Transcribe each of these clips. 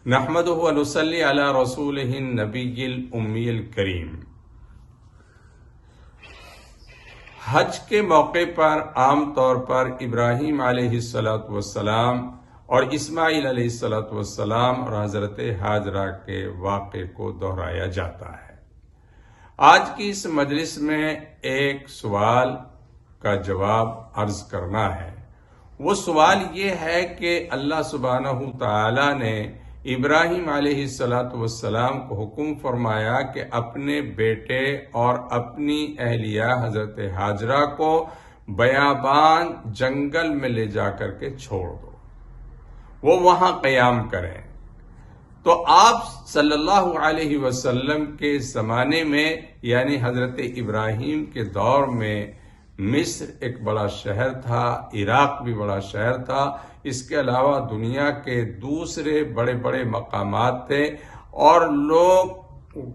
نحمدہ و نصلی علی رسولہ النبی الامی الکریم۔ حج کے موقع پر عام طور پر ابراہیم علیہ السلام اور اسماعیل علیہ السلام اور حضرت ہاجرہ کے واقعے کو دہرایا جاتا ہے۔ آج کی اس مجلس میں ایک سوال کا جواب عرض کرنا ہے۔ وہ سوال یہ ہے کہ اللہ سبحانہ تعالی نے ابراہیم علیہ السلام کو حکم فرمایا کہ اپنے بیٹے اور اپنی اہلیہ حضرت ہاجرہ کو بیابان جنگل میں لے جا کر کے چھوڑ دو، وہ وہاں قیام کریں۔ تو آپ صلی اللہ علیہ وسلم کے زمانے میں یعنی حضرت ابراہیم کے دور میں مصر ایک بڑا شہر تھا، عراق بھی بڑا شہر تھا، اس کے علاوہ دنیا کے دوسرے بڑے بڑے مقامات تھے اور لوگ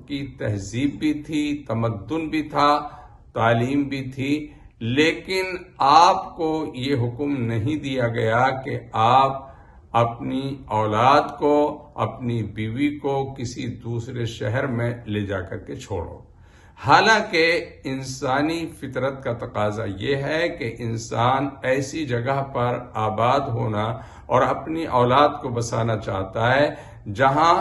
کی تہذیب بھی تھی، تمدن بھی تھا، تعلیم بھی تھی، لیکن آپ کو یہ حکم نہیں دیا گیا کہ آپ اپنی اولاد کو، اپنی بیوی کو کسی دوسرے شہر میں لے جا کر کے چھوڑو۔ حالانکہ انسانی فطرت کا تقاضا یہ ہے کہ انسان ایسی جگہ پر آباد ہونا اور اپنی اولاد کو بسانا چاہتا ہے جہاں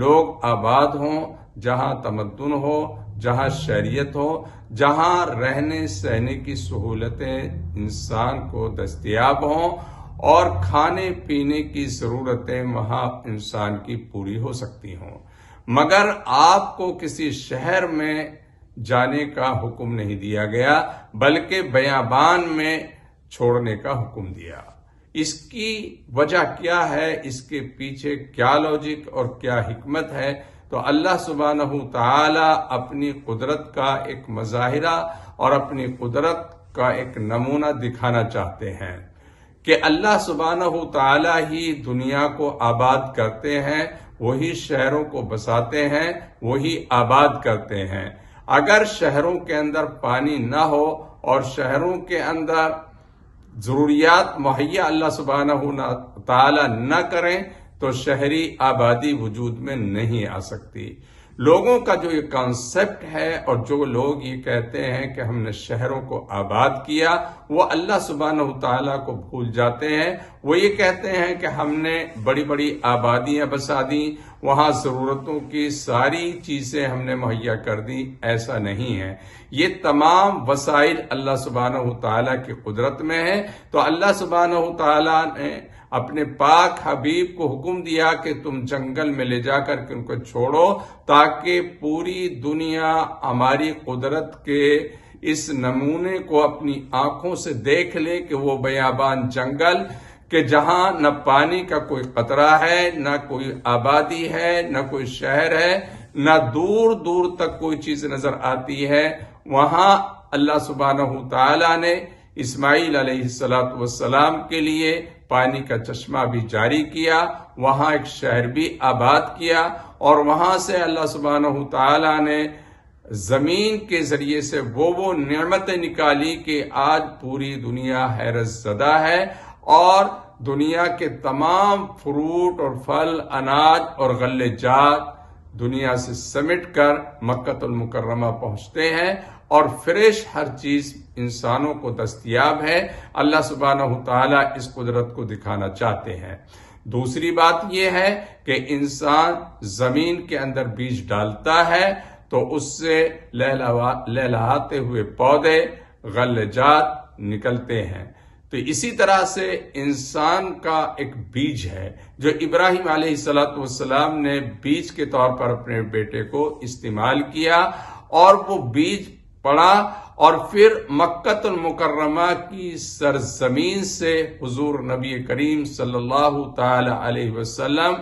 لوگ آباد ہوں، جہاں تمدن ہو، جہاں شریعت ہو، جہاں رہنے سہنے کی سہولتیں انسان کو دستیاب ہوں اور کھانے پینے کی ضرورتیں وہاں انسان کی پوری ہو سکتی ہوں۔ مگر آپ کو کسی شہر میں جانے کا حکم نہیں دیا گیا بلکہ بیابان میں چھوڑنے کا حکم دیا۔ اس کی وجہ کیا ہے، اس کے پیچھے کیا لاجک اور کیا حکمت ہے، تو اللہ سبحانہ تعالی اپنی قدرت کا ایک مظاہرہ اور اپنی قدرت کا ایک نمونہ دکھانا چاہتے ہیں کہ اللہ سبحانہ تعالی ہی دنیا کو آباد کرتے ہیں، وہی شہروں کو بساتے ہیں، وہی آباد کرتے ہیں۔ اگر شہروں کے اندر پانی نہ ہو اور شہروں کے اندر ضروریات مہیا اللہ سبحانہ تعالی نہ کریں تو شہری آبادی وجود میں نہیں آ سکتی۔ لوگوں کا جو یہ کانسیپٹ ہے اور جو لوگ یہ کہتے ہیں کہ ہم نے شہروں کو آباد کیا، وہ اللہ سبحانہ تعالیٰ کو بھول جاتے ہیں۔ وہ یہ کہتے ہیں کہ ہم نے بڑی بڑی آبادیاں بسا دیں، وہاں ضرورتوں کی ساری چیزیں ہم نے مہیا کر دی۔ ایسا نہیں ہے، یہ تمام وسائل اللہ سبحانہ تعالیٰ کی قدرت میں ہے۔ تو اللہ سبحانہ تعالیٰ نے اپنے پاک حبیب کو حکم دیا کہ تم جنگل میں لے جا کر کے ان کو چھوڑو تاکہ پوری دنیا ہماری قدرت کے اس نمونے کو اپنی آنکھوں سے دیکھ لے کہ وہ بیابان جنگل کہ جہاں نہ پانی کا کوئی قطرہ ہے، نہ کوئی آبادی ہے، نہ کوئی شہر ہے، نہ دور دور تک کوئی چیز نظر آتی ہے، وہاں اللہ سبحانہ تعالیٰ نے اسماعیل علیہ السلام کے لیے پانی کا چشمہ بھی جاری کیا، وہاں ایک شہر بھی آباد کیا اور وہاں سے اللہ سبحانہ تعالیٰ نے زمین کے ذریعے سے وہ نعمتیں نکالی کہ آج پوری دنیا حیرت زدہ ہے اور دنیا کے تمام فروٹ اور پھل، اناج اور غلہ جات دنیا سے سمٹ کر مکہ المکرمہ پہنچتے ہیں اور فریش ہر چیز انسانوں کو دستیاب ہے۔ اللہ سبحانہ تعالیٰ اس قدرت کو دکھانا چاہتے ہیں۔ دوسری بات یہ ہے کہ انسان زمین کے اندر بیج ڈالتا ہے تو اس سے لہلہاتے ہوئے پودے، غلہ جات نکلتے ہیں۔ تو اسی طرح سے انسان کا ایک بیج ہے جو ابراہیم علیہ السلام نے بیج کے طور پر اپنے بیٹے کو استعمال کیا اور وہ بیج پڑا اور پھر مکہ المکرمہ کی سرزمین سے حضور نبی کریم صلی اللہ تعالی علیہ وسلم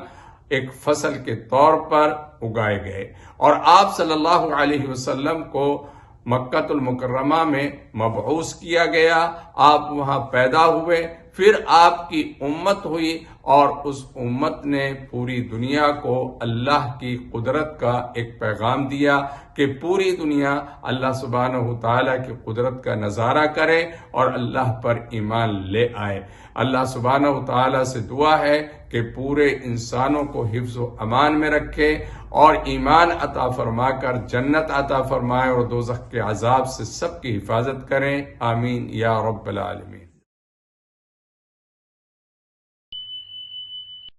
ایک فصل کے طور پر اگائے گئے اور آپ صلی اللہ علیہ وسلم کو مکہ المکرمہ میں مبعوث کیا گیا۔ آپ وہاں پیدا ہوئے، پھر آپ کی امت ہوئی اور اس امت نے پوری دنیا کو اللہ کی قدرت کا ایک پیغام دیا کہ پوری دنیا اللہ سبحانہ وتعالی کی قدرت کا نظارہ کرے اور اللہ پر ایمان لے آئے۔ اللہ سبحانہ وتعالی سے دعا ہے کہ پورے انسانوں کو حفظ و امان میں رکھے اور ایمان عطا فرما کر جنت عطا فرمائے اور دوزخ کے عذاب سے سب کی حفاظت کریں، آمین یا رب العالمین۔